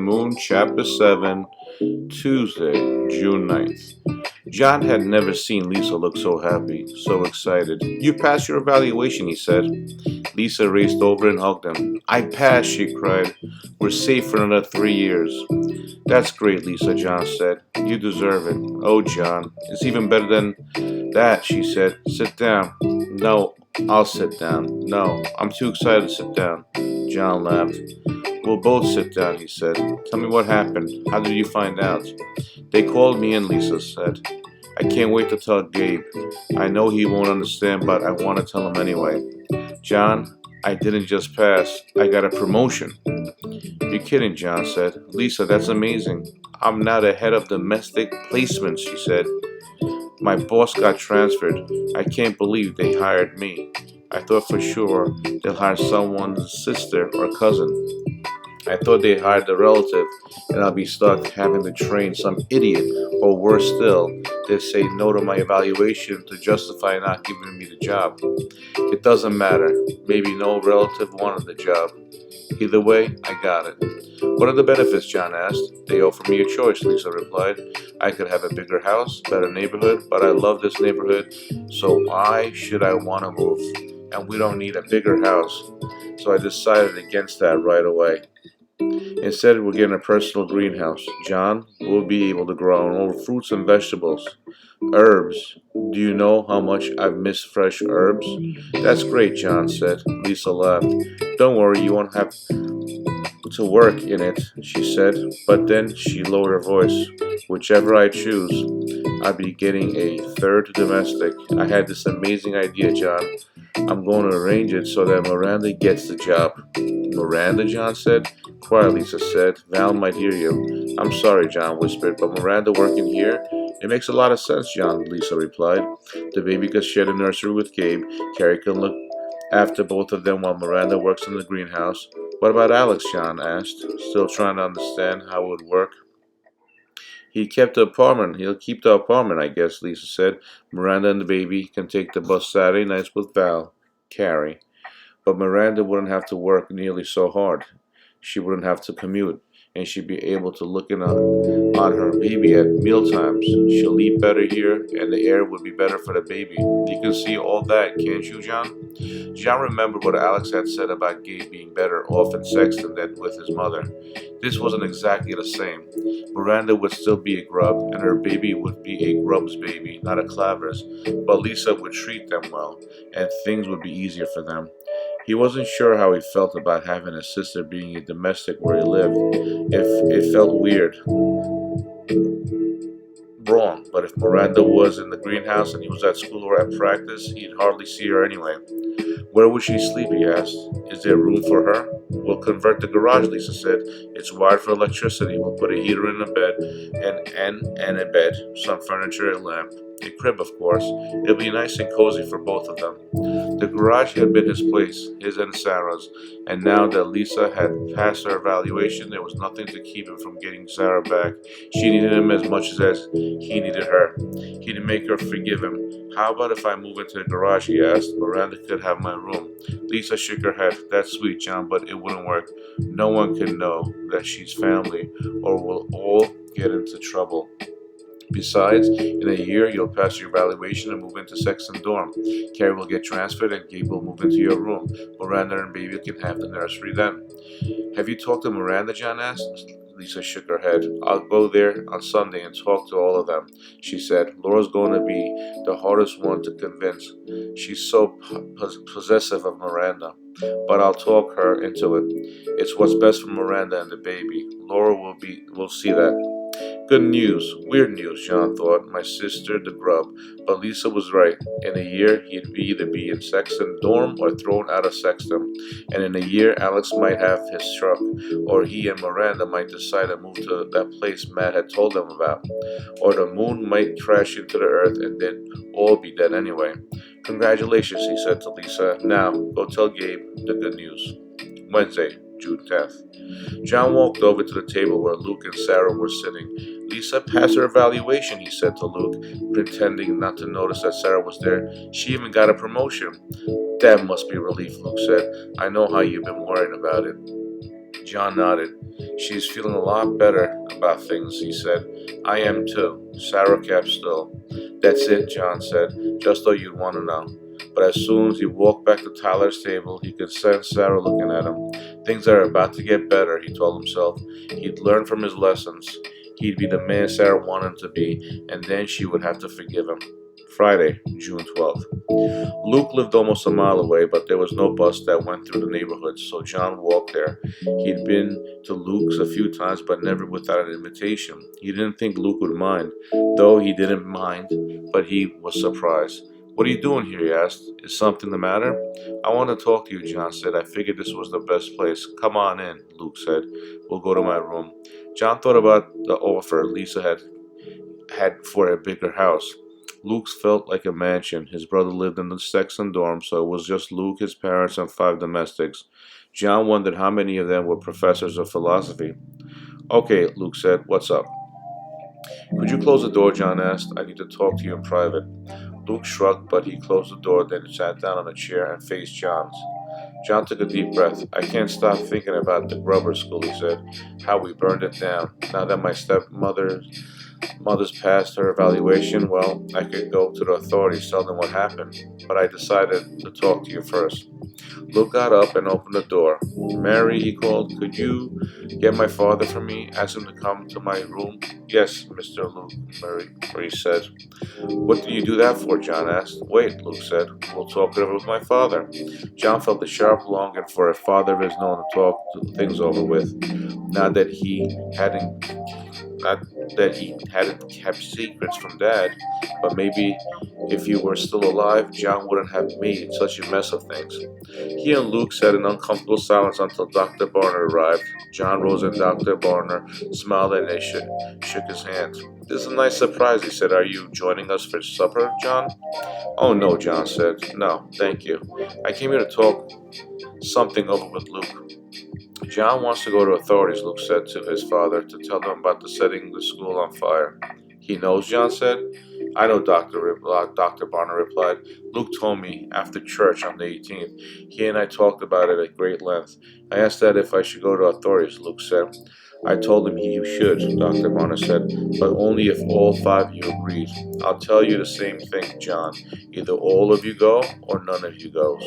Moon, Chapter 7, Tuesday, June 9th. John had never seen Lisa look so happy, so excited. You passed your evaluation, he said. Lisa raced over and hugged him. I passed, she cried. We're safe for another 3 years. That's great, Lisa, John said. You deserve it. Oh, John, it's even better than that, she said. Sit down. No, I'll sit down. No, I'm too excited to sit down. John laughed. We'll both sit down, he said. Tell me what happened. How did you find out? They called me in, Lisa said. I can't wait to tell Gabe. I know he won't understand, but I want to tell him anyway. John, I didn't just pass. I got a promotion. You're kidding, John said. Lisa, that's amazing. I'm now the head of domestic placements, she said. My boss got transferred. I can't believe they hired me. I thought for sure they'll hire someone's sister or cousin. I thought they hired a relative and I'll be stuck having to train some idiot, or worse still, they'd say no to my evaluation to justify not giving me the job. It doesn't matter. Maybe no relative wanted the job. Either way, I got it. What are the benefits, John asked. They offer me a choice, Lisa replied. I could have a bigger house, better neighborhood, but I love this neighborhood, so why should I want to move? And we don't need a bigger house. So I decided against that right away. Instead, we're getting a personal greenhouse. John will be able to grow all fruits and vegetables. Herbs. Do you know how much I've missed fresh herbs? That's great, John said. Lisa laughed. Don't worry, you won't have to work in it, she said. But then she lowered her voice. Whichever I choose, I'll be getting a third domestic. I had this amazing idea, John. I'm going to arrange it so that Miranda gets the job. Miranda, John said. Quiet, Lisa said. Val might hear you. I'm sorry, John whispered, but Miranda working here? It makes a lot of sense, John, Lisa replied. The baby could share the nursery with Gabe. Carrie can look after both of them while Miranda works in the greenhouse. What about Alex, John asked, still trying to understand how it would work. He'll keep the apartment, I guess, Lisa said. Miranda and the baby can take the bus Saturday nights with Val, Carrie. But Miranda wouldn't have to work nearly so hard. She wouldn't have to commute, and she'd be able to look in on her baby at mealtimes. She'll eat better here, and the air would be better for the baby. You can see all that, can't you, John? John remembered what Alex had said about Gabe being better off in Sexton than with his mother. This wasn't exactly the same. Miranda would still be a grub, and her baby would be a grub's baby, not a Claver's. But Lisa would treat them well, and things would be easier for them. He wasn't sure how he felt about having a sister being a domestic where he lived. If it felt weird, wrong, but if Miranda was in the greenhouse and he was at school or at practice, he'd hardly see her anyway. Where would she sleep, he asked. Is there room for her? We'll convert the garage, Lisa said. It's wired for electricity. We'll put a heater in the bed and a bed, some furniture, a lamp. A crib, of course. It'll be nice and cozy for both of them. The garage had been his place, his and Sarah's, and now that Lisa had passed her evaluation, there was nothing to keep him from getting Sarah back. She needed him as much as he needed her. He'd make her forgive him. How about if I move into the garage, he asked. Miranda could have my room. Lisa shook her head. That's sweet, John, but it wouldn't work. No one can know that she's family, or we'll all get into trouble. Besides, in a year, you'll pass your evaluation and move into Sexton dorm. Carrie will get transferred and Gabe will move into your room. Miranda and baby can have the nursery then. Have you talked to Miranda, John asked. Lisa shook her head. I'll go there on Sunday and talk to all of them, she said. Laura's going to be the hardest one to convince. She's so possessive of Miranda. But I'll talk her into it. It's what's best for Miranda and the baby. Laura will see that. Good news. Weird news, John thought. My sister, the grub. But Lisa was right. In a year, he'd either be in Sexton dorm or thrown out of Sexton. And in a year, Alex might have his truck. Or he and Miranda might decide to move to that place Matt had told them about. Or the moon might crash into the earth and they'd all be dead anyway. Congratulations, he said to Lisa. Now, go tell Gabe the good news. Wednesday, June 10th. John walked over to the table where Luke and Sarah were sitting. Lisa passed her evaluation, he said to Luke, pretending not to notice that Sarah was there. She even got a promotion. That must be relief, Luke said. I know how you've been worrying about it. John nodded. She's feeling a lot better about things, he said. I am too. Sarah kept still. That's it, John said, just though you'd want to know. But as soon as he walked back to Tyler's table, he could sense Sarah looking at him. Things are about to get better, he told himself. He'd learn from his lessons. He'd be the man Sarah wanted him to be, and then she would have to forgive him. Friday, June 12th. Luke lived almost a mile away, but there was no bus that went through the neighborhood, so John walked there. He'd been to Luke's a few times, but never without an invitation. He didn't think Luke would mind, though he didn't mind, but he was surprised. What are you doing here? He asked. Is something the matter? I want to talk to you, John said. I figured this was the best place. Come on in, Luke said. We'll go to my room. John thought about the offer Lisa had for a bigger house. Luke's felt like a mansion. His brother lived in the Sexton dorm, so it was just Luke, his parents, and 5 domestics. John wondered how many of them were professors of philosophy. Okay, Luke said. What's up? Could you close the door? John asked. I need to talk to you in private. Luke shrugged, but he closed the door, then sat down on a chair and faced John's. John took a deep breath. I can't stop thinking about the Grubber school, he said. How we burned it down. Now that my stepmother's passed her evaluation, well, I could go to the authorities, tell them what happened. But I decided to talk to you first. Luke got up and opened the door. Mary, he called, could you get my father for me? Ask him to come to my room. Yes, Mr. Luke, Mary said. What did you do that for? John asked. Wait, Luke said. We'll talk it over with my father. John felt a sharp longing for a father of his own to talk things over with. Not that he hadn't kept secrets from Dad, but maybe if he were still alive, John wouldn't have made such a mess of things. He and Luke sat in uncomfortable silence until Dr. Barner arrived. John rose and Dr. Barner smiled and they shook his hand. This is a nice surprise, he said. Are you joining us for supper, John? Oh, no, John said. No, thank you. I came here to talk something over with Luke. John wants to go to authorities, Luke said to his father, to tell them about the setting the school on fire. He knows, John said. I know, Dr. Barner replied. Luke told me after church on the 18th. He and I talked about it at great length. I asked Dad if I should go to authorities, Luke said. I told him he should, Dr. Barner said, but only if all 5 of you agreed. I'll tell you the same thing, John. Either all of you go or none of you goes.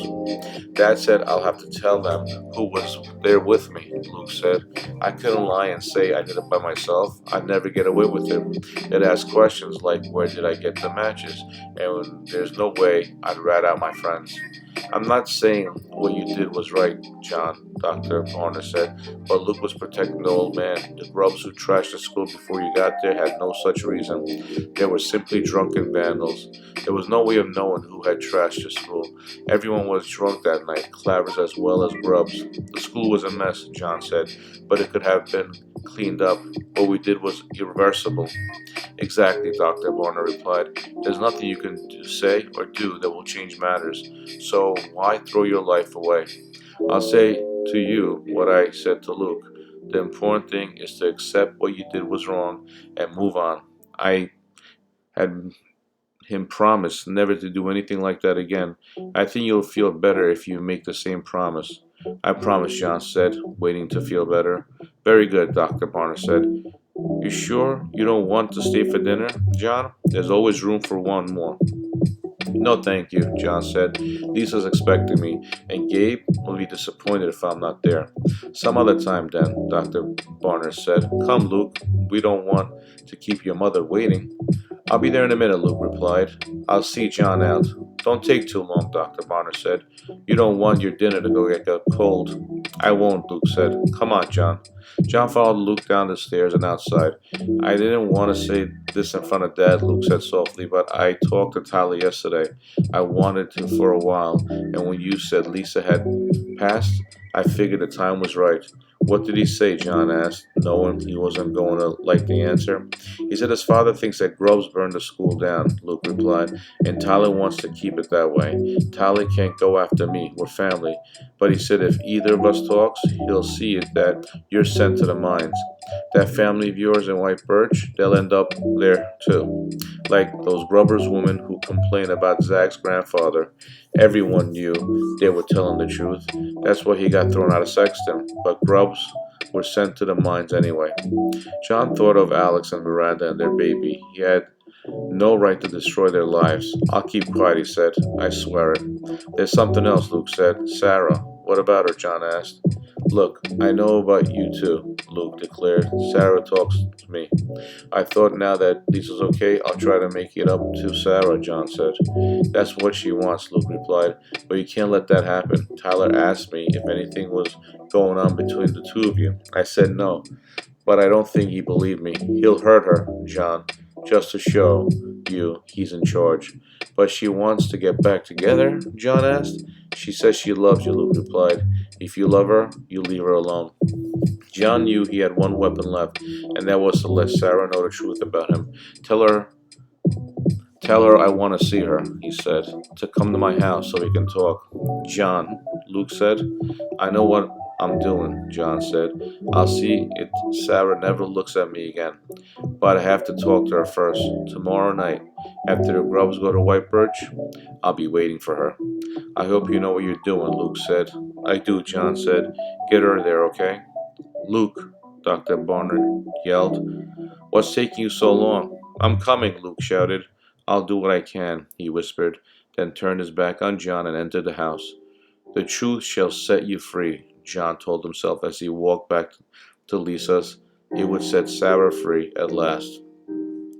Dad said I'll have to tell them who was there with me, Luke said. I couldn't lie and say I did it by myself. I'd never get away with it. They'd ask questions like, where did I get the matches? And there's no way I'd rat out my friends. I'm not saying what you did was right, John, Dr. Barner said, but Luke was protecting the old man. The grubs who trashed the school before you got there had no such reason. They were simply drunken vandals. There was no way of knowing who had trashed the school. Everyone was drunk that night, Clavers as well as grubs. The school was a mess, John said, but it could have been cleaned up. What we did was irreversible. Exactly, Dr. Barner replied. There's nothing you can say or do that will change matters. So why throw your life away? I'll say to you what I said to Luke. The important thing is to accept what you did was wrong and move on. I had him promise never to do anything like that again. I think you'll feel better if you make the same promise. I promise, John said, waiting to feel better. Very good, Dr. Barner said. You sure you don't want to stay for dinner, John? There's always room for one more. No, thank you, John said. Lisa's expecting me, and Gabe will be disappointed if I'm not there. Some other time then, Dr. Barner said. Come, Luke. We don't want to keep your mother waiting. I'll be there in a minute, Luke replied. I'll see John out. Don't take too long, Dr. Barner said. You don't want your dinner to go get cold. I won't, Luke said. Come on, John. John followed Luke down the stairs and outside. I didn't want to say this in front of Dad, Luke said softly, but I talked to Tyler yesterday. I wanted to for a while, and when you said Lisa had passed, I figured the time was right. What did he say? John asked, knowing he wasn't going to like the answer. He said his father thinks that grubs burned the school down, Luke replied, and Tyler wants to keep it that way. Tyler can't go after me. We're family. But he said if either of us talks, he'll see it that you're sent to the mines. That family of yours in White Birch, they'll end up there too. Like those Grubbers women who complained about Zach's grandfather. Everyone knew they were telling the truth. That's why he got thrown out of Sexton. But grubs were sent to the mines anyway. John thought of Alex and Miranda and their baby. He had no right to destroy their lives. I'll keep quiet, he said. I swear it. There's something else, Luke said. Sarah. What about her? John asked. Look, I know about you too, Luke declared. Sarah talks to me. I thought now that Lisa's okay, I'll try to make it up to Sarah, John said. That's what she wants, Luke replied. But you can't let that happen. Tyler asked me if anything was going on between the two of you. I said no, but I don't think he believed me. He'll hurt her, John, just to show you he's in charge. But she wants to get back together? John asked. She says she loves you, Luke replied. If you love her, you leave her alone. John knew he had one weapon left, and that was to let Sarah know the truth about him. Tell her I want to see her, he said, to come to my house so we can talk. John, Luke said. I know what I'm doing, John said. I'll see if Sarah never looks at me again. But I have to talk to her first. Tomorrow night, after the grubs go to White Birch, I'll be waiting for her. I hope you know what you're doing, Luke said. I do, John said. Get her there, okay? Luke, Dr. Barnard yelled. What's taking you so long? I'm coming, Luke shouted. I'll do what I can, he whispered, then turned his back on John and entered the house. The truth shall set you free, John told himself as he walked back to Lisa's. It would set Sarah free at last.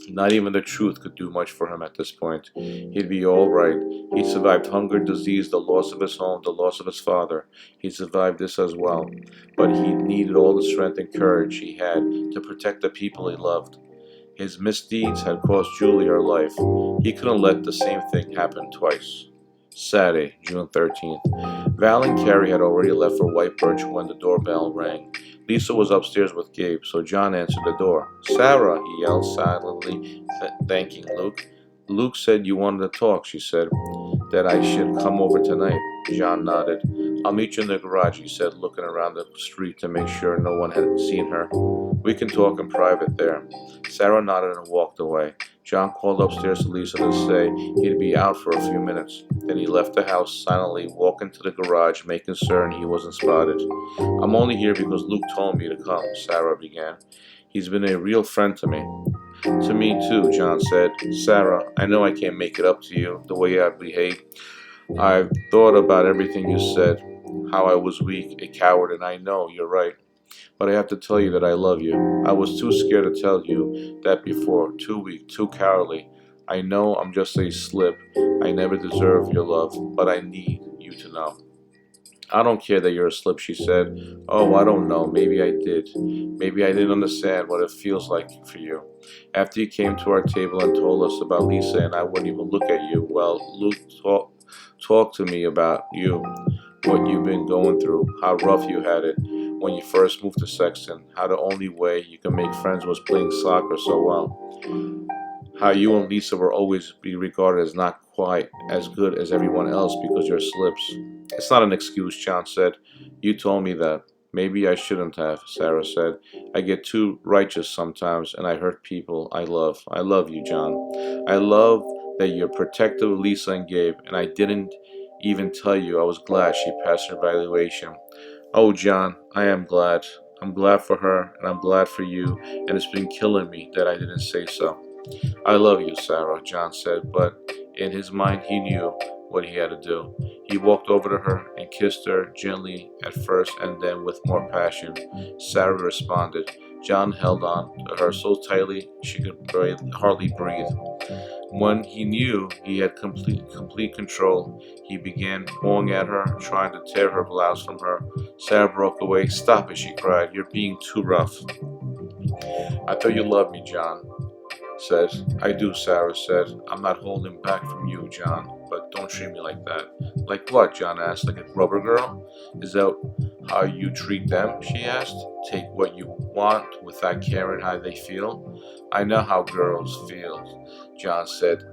Not even the truth could do much for him at this point. He'd be all right. He'd survived hunger, disease, the loss of his home, the loss of his father. He'd survived this as well. But he needed all the strength and courage he had to protect the people he loved. His misdeeds had cost Julie her life. He couldn't let the same thing happen twice. Saturday, June 13th. Val and Carrie had already left for White Birch when the doorbell rang. Lisa was upstairs with Gabe, so John answered the door. Sarah, he yelled silently, thanking Luke. Luke said you wanted to talk, she said. That I should come over tonight. John nodded. I'll meet you in the garage, he said, looking around the street to make sure no one had seen her. We can talk in private there. Sarah nodded and walked away. John called upstairs to Lisa to say he'd be out for a few minutes. Then he left the house silently, walking to the garage, making certain he wasn't spotted. I'm only here because Luke told me to come, Sarah began. He's been a real friend to me. To me too, John said. Sarah, I know I can't make it up to you, the way I behaved. I've thought about everything you said, how I was weak, a coward, and I know you're right. But I have to tell you that I love you. I was too scared to tell you that before, too weak, too cowardly. I know I'm just a slip. I never deserve your love, but I need you to know. I don't care that you're a slip, she said. Oh, I don't know. Maybe I did. Maybe I didn't understand what it feels like for you. After you came to our table and told us about Lisa and I wouldn't even look at you, well, Luke talked to me about you, what you've been going through, how rough you had it when you first moved to Sexton, how the only way you could make friends was playing soccer so well, how you and Lisa will always be regarded as not quite as good as everyone else because you're slips. It's not an excuse, John said. You told me that. Maybe I shouldn't have, Sarah said. I get too righteous sometimes and I hurt people I love. I love you, John. I love that you're protective of Lisa and Gabe, and I didn't even tell you I was glad she passed her evaluation. Oh, John, I am glad. I'm glad for her, and I'm glad for you, and it's been killing me that I didn't say so. I love you, Sarah, John said, but in his mind he knew what he had to do. He walked over to her and kissed her gently at first and then with more passion. Sarah responded. John held on to her so tightly she could hardly breathe. When he knew he had complete control, he began pulling at her, trying to tear her blouse from her. Sarah broke away. Stop it, she cried. You're being too rough. I thought you loved me, John said. I do, Sarah said. I'm not holding back from you, John, but don't treat me like that. Like what? John asked. Like a rubber girl? Is that how you treat them? She asked. Take what you want without caring how they feel? I know how girls feel, John said,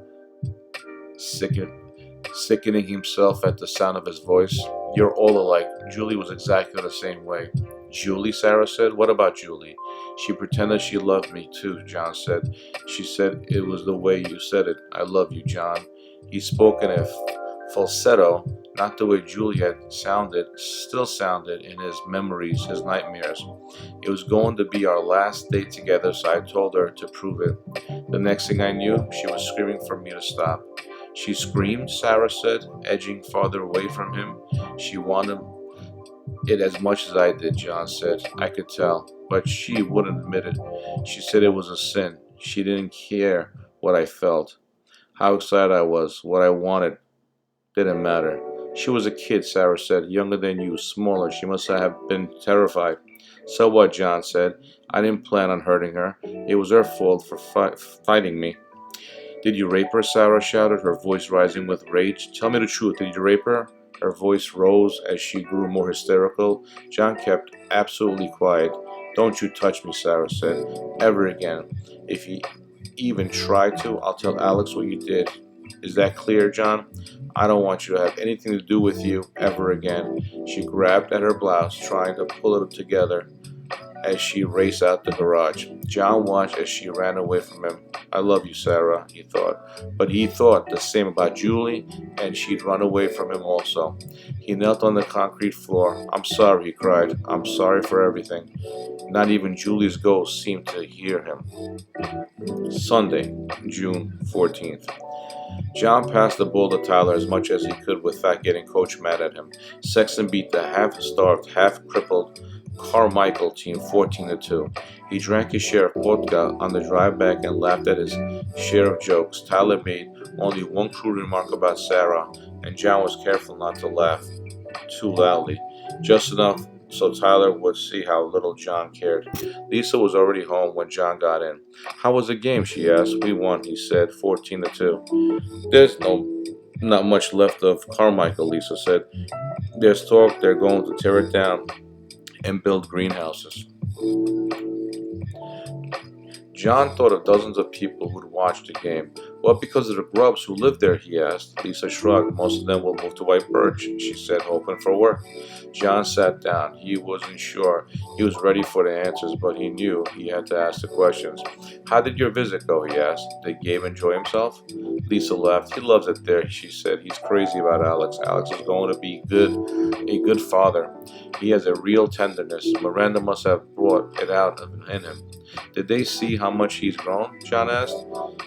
sickening himself at the sound of his voice. You're all alike. Julie was exactly the same way. Julie, Sarah said. What about Julie? She pretended she loved me too, John said. She said it was the way you said it. I love you, John. He spoke in a falsetto, not the way Juliet still sounded in his memories, his nightmares. It was going to be our last date together, so I told her to prove it. The next thing I knew, she was screaming for me to stop. She screamed, Sarah said, edging farther away from him. She wanted it as much as I did, John said. I could tell, but she wouldn't admit it. She said it was a sin. She didn't care what I felt, how excited I was, what I wanted. Didn't matter. She was a kid, Sarah said, younger than you, smaller. She must have been terrified. So what, John said. I didn't plan on hurting her. It was her fault for fighting me. Did you rape her? Sarah shouted, her voice rising with rage. Tell me the truth. Did you rape her? Her voice rose as she grew more hysterical. John kept absolutely quiet. Don't you touch me, Sarah said. Ever again. If you even try to, I'll tell Alex what you did. Is that clear, John? I don't want you to have anything to do with you ever again. She grabbed at her blouse, trying to pull it together as she raced out the garage. John watched as she ran away from him. I love you, Sarah, he thought. But he thought the same about Julie, and she'd run away from him also. He knelt on the concrete floor. I'm sorry, he cried. I'm sorry for everything. Not even Julie's ghost seemed to hear him. Sunday, June 14th. John passed the ball to Tyler as much as he could without getting Coach mad at him. Sexton beat the half-starved, half-crippled Carmichael team 14-2. He drank his share of vodka on the drive back and laughed at his share of jokes. Tyler made only one crude remark about Sarah, and John was careful not to laugh too loudly, just enough so Tyler would see how little John cared. Lisa was already home when John got in. How was the game? She asked. We won, he said, 14-2. There's not much left of Carmichael, Lisa said. There's talk they're going to tear it down and build greenhouses. John thought of dozens of people who'd watched the game. Well, because of the grubs who lived there, he asked. Lisa shrugged. Most of them will move to White Birch, she said, hoping for work. John sat down. He wasn't sure. He was ready for the answers, but he knew he had to ask the questions. How did your visit go? He asked. Did Gabe enjoy himself? Lisa laughed. He loves it there, she said. He's crazy about Alex. Alex is going to be a good father. He has a real tenderness. Miranda must have brought it out in him. Did they see how much he's grown? John asked.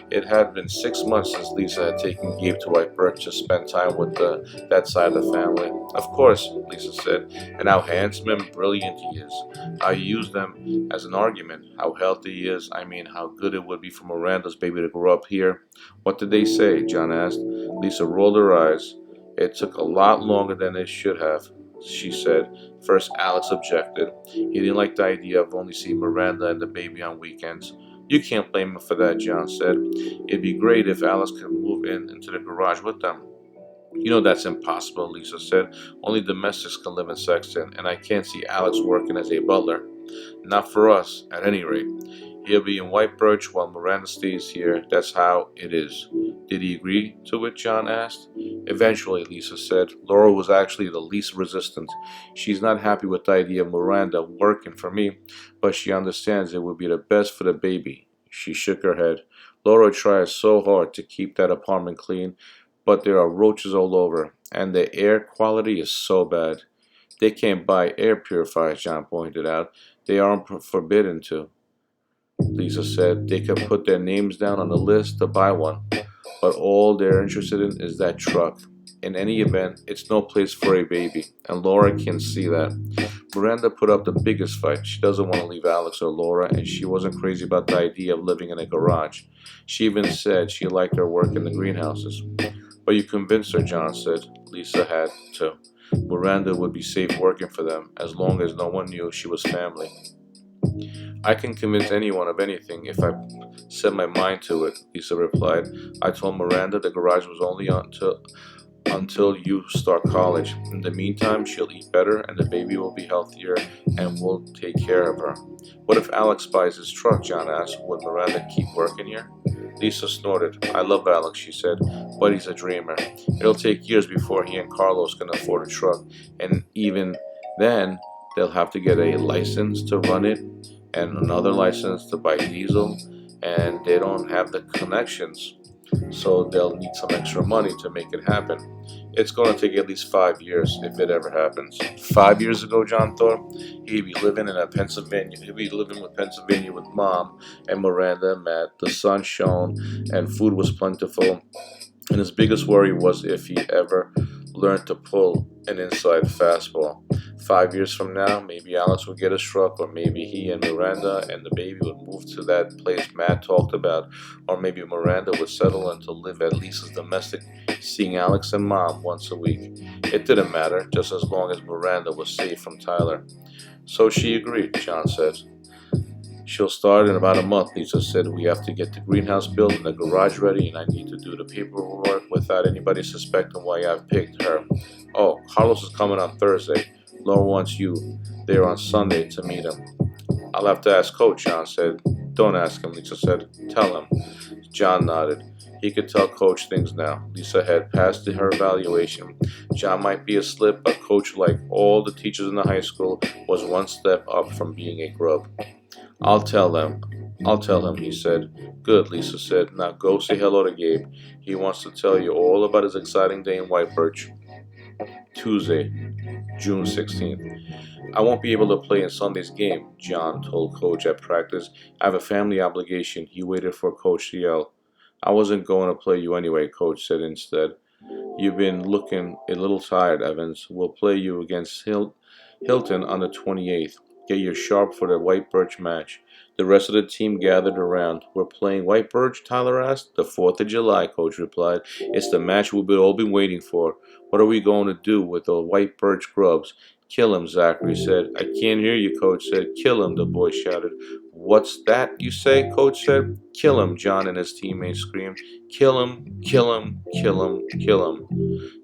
It had been 6 months since Lisa had taken Gabe to White Birch to spend time with that side of the family. Of course, Lisa said, and how handsome and brilliant he is. I used them as an argument. How healthy he is. I mean, how good it would be for Miranda's baby to grow up here. What did they say? John asked. Lisa rolled her eyes. It took a lot longer than it should have, she said. First, Alex objected. He didn't like the idea of only seeing Miranda and the baby on weekends. You can't blame him for that, John said. It'd be great if Alex could move into the garage with them. You know that's impossible, Lisa said. Only domestics can live in Sexton, and I can't see Alex working as a butler. Not for us, at any rate. He'll be in White Birch while Miranda stays here. That's how it is. Did he agree to it? John asked. Eventually, Lisa said. Laura was actually the least resistant. She's not happy with the idea of Miranda working for me, but she understands it would be the best for the baby. She shook her head. Laura tries so hard to keep that apartment clean, but there are roaches all over, and the air quality is so bad. They can't buy air purifiers, John pointed out. They aren't forbidden to. Lisa said. They could put their names down on the list to buy one, but all they're interested in is that truck. In any event, it's no place for a baby, and Laura can see that. Miranda put up the biggest fight. She doesn't want to leave Alex or Laura, and she wasn't crazy about the idea of living in a garage. She even said she liked her work in the greenhouses. But you convinced her, John said. Lisa had to. Miranda would be safe working for them, as long as no one knew she was family. I can convince anyone of anything if I set my mind to it, Lisa replied. I told Miranda the garage was only until you start college. In the meantime, she'll eat better and the baby will be healthier and we'll take care of her. What if Alex buys his truck? John asked. Would Miranda keep working here? Lisa snorted. I love Alex, she said, but he's a dreamer. It'll take years before he and Carlos can afford a truck, and even then, they'll have to get a license to run it and another license to buy diesel, and they don't have the connections. so they'll need some extra money to make it happen. It's going to take at least 5 years if it ever happens. 5 years ago, John thought he'd be living in a Pennsylvania. He'd be living with Pennsylvania with Mom and Miranda and Matt. The sun shone and food was plentiful. And his biggest worry was if he ever learned to pull an inside fastball. 5 years from now, maybe Alex would get a truck, or maybe he and Miranda and the baby would move to that place Matt talked about, or maybe Miranda would settle in to live at Lisa's domestic, seeing Alex and Mom once a week. It didn't matter, just as long as Miranda was safe from Tyler. So she agreed, John said. She'll start in about a month, Lisa said. We have to get the greenhouse built and the garage ready, and I need to do the paperwork without anybody suspecting why I've picked her. Oh, Carlos is coming on Thursday. Laura wants you there on Sunday to meet him. I'll have to ask Coach, John said. Don't ask him, Lisa said. Tell him. John nodded. He could tell Coach things now. Lisa had passed her evaluation. John might be a slip, but Coach, like all the teachers in the high school, was one step up from being a grub. I'll tell them. I'll tell him, he said. Good, Lisa said. Now go say hello to Gabe. He wants to tell you all about his exciting day in White Birch. Tuesday, June 16th. I won't be able to play in Sunday's game, John told Coach at practice. I have a family obligation. He waited for Coach to yell. I wasn't going to play you anyway, Coach said instead. You've been looking a little tired, Evans. We'll play you against Hilton on the 28th. Get your sharp for the White Birch match. The rest of the team gathered around. We're playing White Birch, Tyler asked. The 4th of July, Coach replied. It's the match we've all been waiting for. What are we going to do with the White Birch grubs? Kill him, Zachary said. I can't hear you, Coach said. Kill him, the boy shouted. What's that you say? Coach said. Kill him, John and his teammates screamed. Kill him, kill him, kill him, kill him.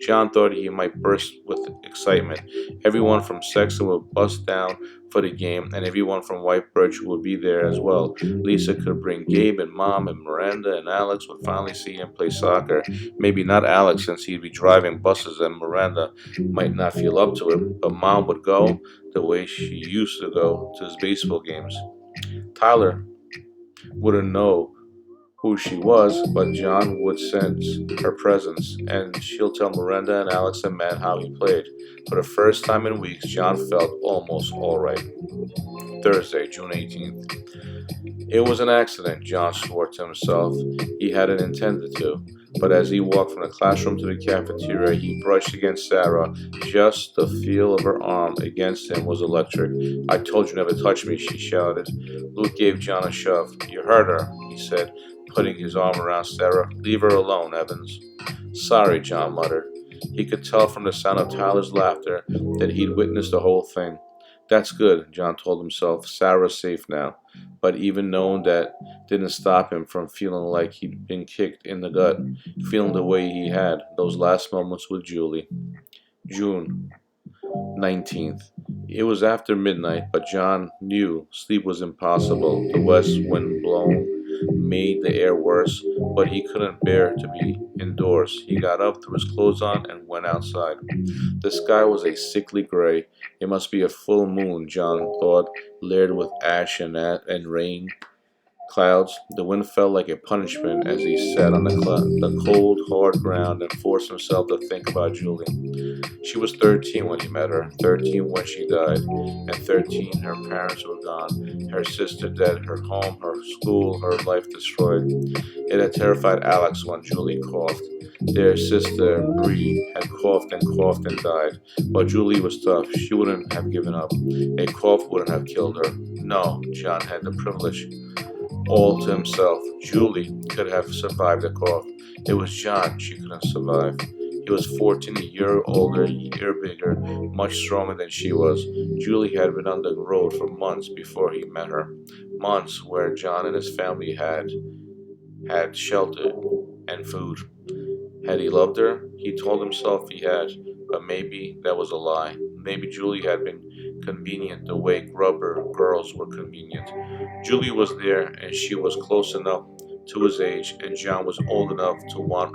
John thought he might burst with excitement. Everyone from Sexton would bust down for the game, and everyone from White Birch would be there as well. Lisa could bring Gabe and Mom, and Miranda and Alex would finally see him play soccer. Maybe not Alex, since he'd be driving buses, and Miranda might not feel up to it, but Mom would go the way she used to go to his baseball games. Tyler wouldn't know who she was, but John would sense her presence, and she'll tell Miranda and Alex and Matt how he played. For the first time in weeks, John felt almost all right. Thursday, June 18th. It was an accident, John swore to himself. He hadn't intended to. But as he walked from the classroom to the cafeteria, he brushed against Sarah. Just the feel of her arm against him was electric. I told you never to touch me, she shouted. Luke gave John a shove. You hurt her, he said, putting his arm around Sarah. Leave her alone, Evans. Sorry, John muttered. He could tell from the sound of Tyler's laughter that he'd witnessed the whole thing. That's good, John told himself. Sarah's safe now. But even knowing that didn't stop him from feeling like he'd been kicked in the gut, feeling the way he had those last moments with Julie. June 19th. It was after midnight, but John knew sleep was impossible. The west wind blowing made the air worse, but he couldn't bear to be indoors. He got up, threw his clothes on, and went outside. The sky was a sickly gray. It must be a full moon, John thought, layered with ash and rain clouds. The wind felt like a punishment as he sat on the cold, hard ground and forced himself to think about Julie. She was 13 when he met her, 13 when she died, and 13 her parents were gone, her sister dead, her home, her school, her life destroyed. It had terrified Alex when Julie coughed. Their sister, Bree, had coughed and died, but Julie was tough. She wouldn't have given up. A cough wouldn't have killed her. No, John had the privilege all to himself. Julie could have survived the cough. It was John she couldn't survive. He was 14, a year older, a year bigger, much stronger than she was. Julie had been on the road for months before he met her. Months where John and his family had shelter and food. Had he loved her? He told himself he had, but maybe that was a lie. Maybe Julie had been convenient the way grubber girls were convenient. Julie was there, and she was close enough to his age, and John was old enough to want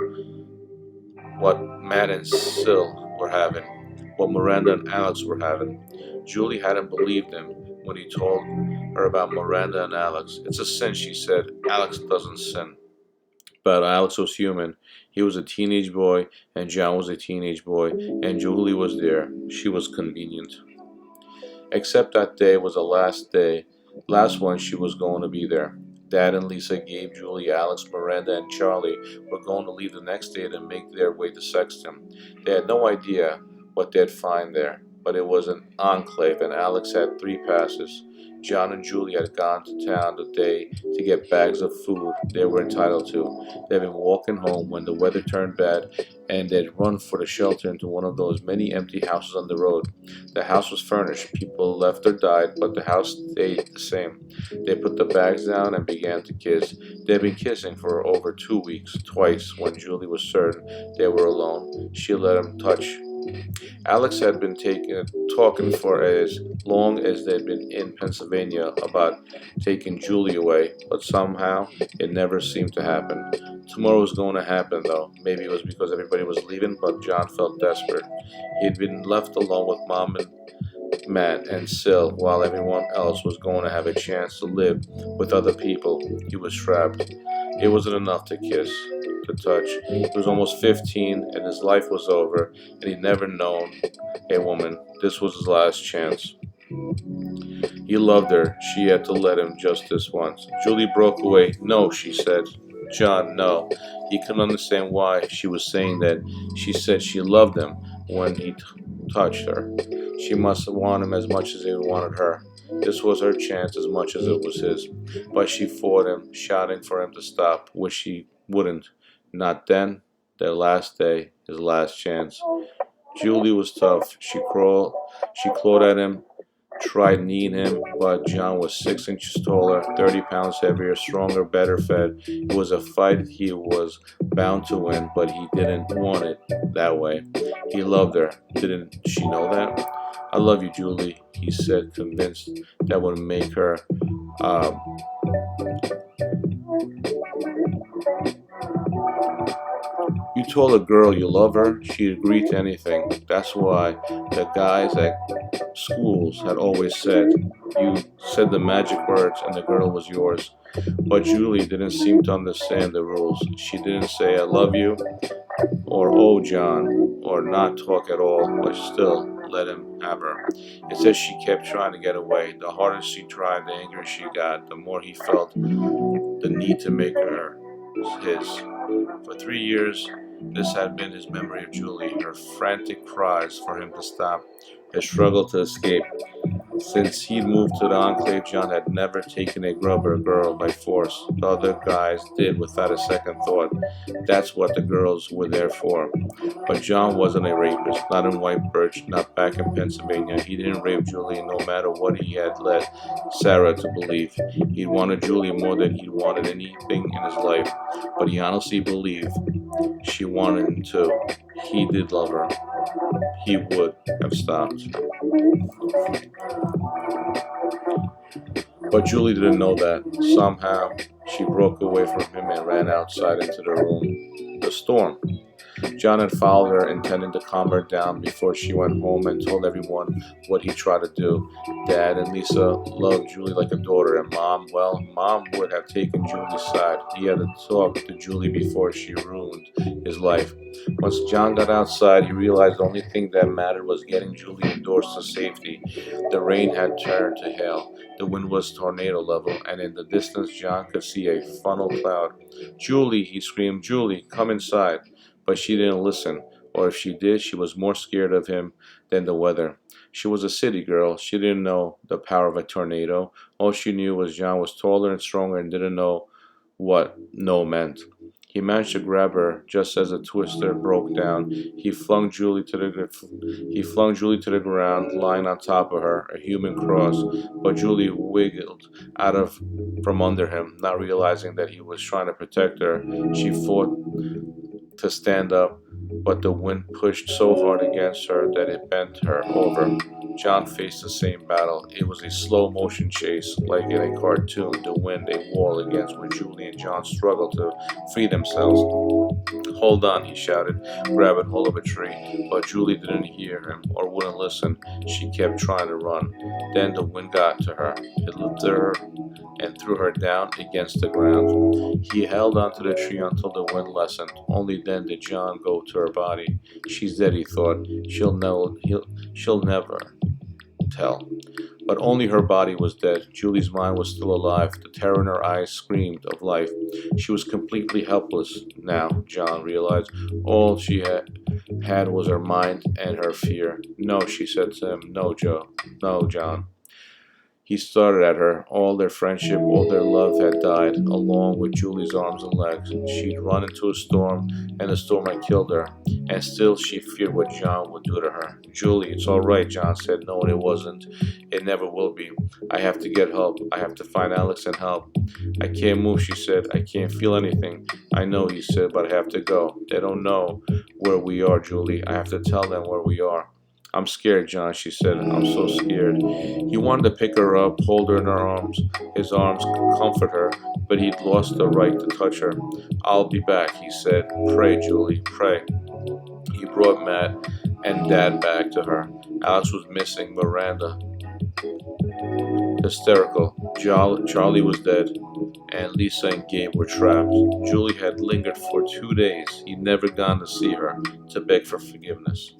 what Matt and Sil were having, what Miranda and Alex were having. Julie hadn't believed him when he told her about Miranda and Alex. It's a sin, she said. Alex doesn't sin. But Alex was human. He was a teenage boy, and John was a teenage boy, and Julie was there. She was convenient. Except that day was the last day, last one she was going to be there. Dad and Lisa, Gabe, Julie, Alex, Miranda, and Charlie were going to leave the next day to make their way to Sexton. They had no idea what they'd find there, but it was an enclave, and Alex had 3 passes. John and Julie had gone to town the day to get bags of food they were entitled to. They'd been walking home when the weather turned bad, and they'd run for the shelter into one of those many empty houses on the road. The house was furnished. People left or died, but the house stayed the same. They put the bags down and began to kiss. They'd been kissing for over 2 weeks. Twice, when Julie was certain they were alone, she let him touch. Alex had been talking for as long as they'd been in Pennsylvania about taking Julie away, but somehow it never seemed to happen. Tomorrow was going to happen, though. Maybe it was because everybody was leaving, but John felt desperate. He had been left alone with Mom and Matt and Sil while everyone else was going to have a chance to live with other people. He was trapped. It wasn't enough to kiss, to touch. He was almost 15 and his life was over, and he'd never known a woman. This was his last chance. He loved her. She had to let him just this once. Julie broke away. "No," she said. "John, no." He couldn't understand why she was saying that. She said she loved him when he touched her. She must want him as much as he wanted her. This was her chance as much as it was his. But she fought him, shouting for him to stop, which he wouldn't. Not then. Their last day, his last chance. Julie was tough. She clawed at him, tried kneeing him, but John was 6 inches taller, 30 pounds heavier, stronger, better fed. It was a fight he was bound to win, but he didn't want it that way. He loved her. Didn't she know that? "I love you, Julie," he said, convinced that would make her You told a girl you love her, she'd agree to anything. That's why the guys at schools had always said, you said the magic words and the girl was yours. But Julie didn't seem to understand the rules. She didn't say, "I love you," or "Oh, John," or not talk at all, but still let him have her. Instead, she kept trying to get away. The harder she tried, the angrier she got, the more he felt the need to make her his. For 3 years, this had been his memory of Julie, her frantic cries for him to stop, his struggle to escape. Since he'd moved to the enclave, John had never taken a grubber girl by force. The other guys did without a second thought. That's what the girls were there for. But John wasn't a rapist, not in White Birch, not back in Pennsylvania. He didn't rape Julie no matter what he had led Sarah to believe. He wanted Julie more than he wanted anything in his life, but he honestly believed she wanted him to. He did love her. He would have stopped. But Julie didn't know that. Somehow, she broke away from him and ran outside into the room. The storm. John had followed her, intending to calm her down before she went home, and told everyone what he tried to do. Dad and Lisa loved Julie like a daughter, and Mom would have taken Julie's side. He had to talk to Julie before she ruined his life. Once John got outside, he realized the only thing that mattered was getting Julie indoors to safety. The rain had turned to hail. The wind was tornado level, and in the distance John could see a funnel cloud. "Julie," he screamed, "Julie, come inside." But she didn't listen, or if she did, she was more scared of him than the weather. She was a city girl. She didn't know the power of a tornado. All she knew was John was taller and stronger and didn't know what no meant. He managed to grab her just as the twister broke down. He flung Julie to the ground, lying on top of her, a human cross. But Julie wiggled from under him, not realizing that he was trying to protect her. She fought to stand up, but the wind pushed so hard against her that it bent her over. John faced the same battle. It was a slow motion chase, like in a cartoon, the wind a wall against where Julie and John struggled to free themselves. Hold on, he shouted, grabbing hold of a tree. But Julie didn't hear him or wouldn't listen. She kept trying to run. Then the wind got to her. It lifted her and threw her down against the ground. He held onto the tree until the wind lessened. Only then did John go to her body. She's dead, he thought. She'll never tell. But only her body was dead. Julie's mind was still alive. The terror in her eyes screamed of life. She was completely helpless now, John realized. All she had was her mind and her fear. No, she said to him. No, Joe. No, John. He started at her. All their friendship, all their love had died, along with Julie's arms and legs. She'd run into a storm, and the storm had killed her. And still she feared what John would do to her. Julie, it's all right, John said. No, it wasn't. It never will be. I have to get help. I have to find Alex and help. I can't move, she said. I can't feel anything. I know, he said, but I have to go. They don't know where we are, Julie. I have to tell them where we are. I'm scared, John, she said. I'm so scared. He wanted to pick her up, hold her in his arms, comfort her, but he'd lost the right to touch her. I'll be back, he said. Pray, Julie, pray. He brought Matt and Dad back to her. Alex was missing. Miranda, hysterical. Charlie was dead, and Lisa and Gabe were trapped. Julie had lingered for 2 days. He'd never gone to see her to beg for forgiveness.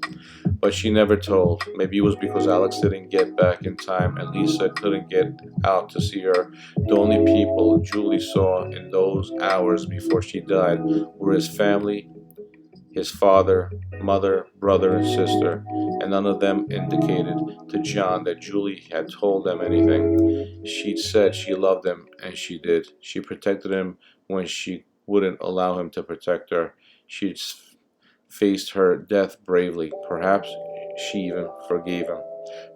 But she never told. Maybe it was because Alex didn't get back in time and Lisa couldn't get out to see her. The only people Julie saw in those hours before she died were his family, his father, mother, brother, and sister, and none of them indicated to John that Julie had told them anything. She'd said she loved him, and she did. She protected him when she wouldn't allow him to protect her. She'd faced her death bravely. Perhaps she even forgave him.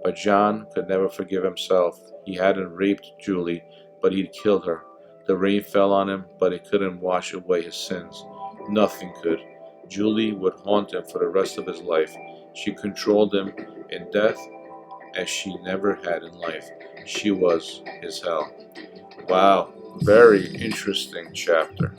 But John could never forgive himself. He hadn't raped Julie, but he'd killed her. The rain fell on him, but it couldn't wash away his sins. Nothing could. Julie would haunt him for the rest of his life. She controlled him in death as she never had in life. She was his hell. Wow, very interesting chapter.